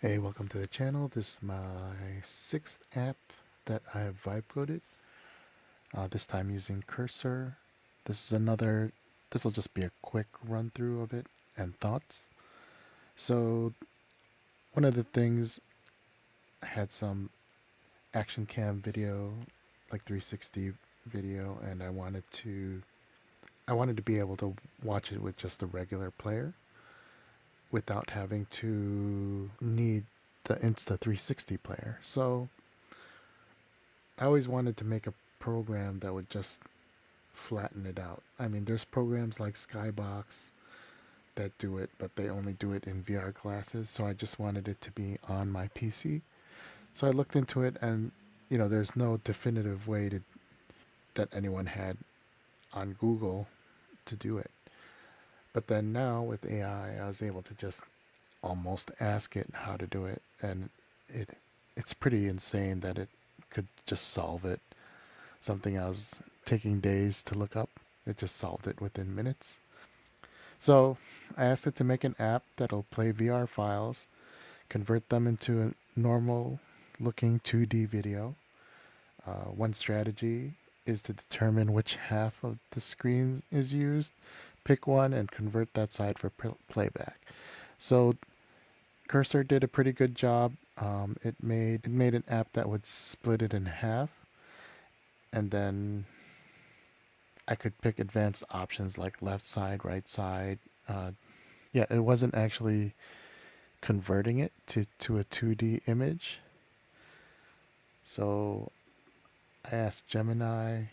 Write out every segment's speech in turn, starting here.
Hey, welcome to the channel. This is my sixth app that I have vibecoded. This time using Cursor. This will just be a quick run through of it and thoughts. So one of the things, I had some action cam video, like 360 video, and I wanted to be able to watch it with just the regular player without having to need the Insta 360 player. So I always wanted to make a program that would just flatten it out. I mean, there's programs like Skybox that do it, but they only do it in VR glasses. So I just wanted it to be on my PC. So I looked into it, and there's no definitive way that anyone had on Google to do it. But then now with AI, I was able to just almost ask it how to do it, and it's pretty insane that it could just solve it. Something I was taking days to look up, it just solved it within minutes. So I asked it to make an app that'll play VR files, convert them into a normal looking 2D video. One strategy is to determine which half of the screen is used, pick one, and convert that side for playback. So Cursor did a pretty good job. It made an app that would split it in half, and then I could pick advanced options like left side, right side. Yeah, it wasn't actually converting it to a 2D image. So I asked Gemini,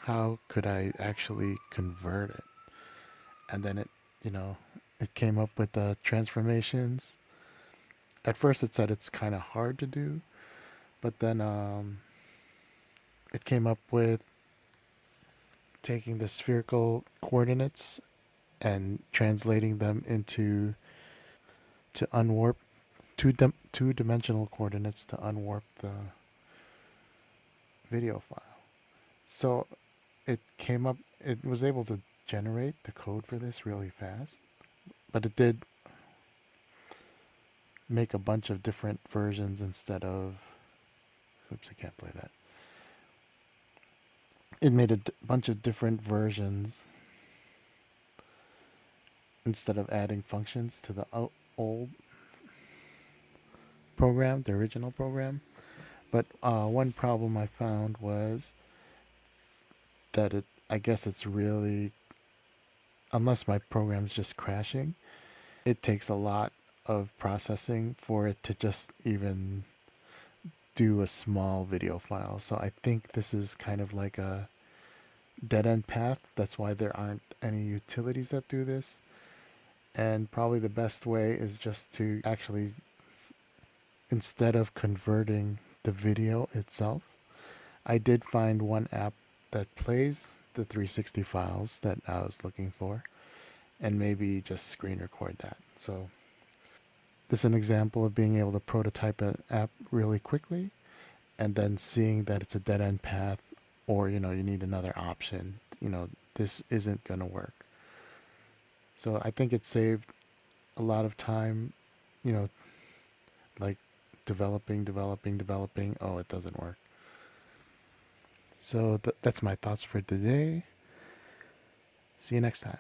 how could I actually convert it? And then it came up with the transformations. At first it said it's kind of hard to do, but then it came up with taking the spherical coordinates and translating them into to unwarp two-dimensional coordinates to unwarp the video file. So it was able to generate the code for this really fast, but it did make a bunch of different versions instead of, oops, I can't play that. It made a bunch of different versions instead of adding functions to the old program, the original program. But one problem I found was that I guess it's really, unless my program's just crashing, it takes a lot of processing for it to just even do a small video file. So I think this is kind of like a dead end path. That's why there aren't any utilities that do this. And probably the best way is just to actually, instead of converting the video itself, I did find one app that plays the 360 files that I was looking for, and maybe just screen record that. So this is an example of being able to prototype an app really quickly and then seeing that it's a dead end path, or you need another option. This isn't going to work. So I think it saved a lot of time, like developing. Oh, it doesn't work. So that's my thoughts for today. See you next time.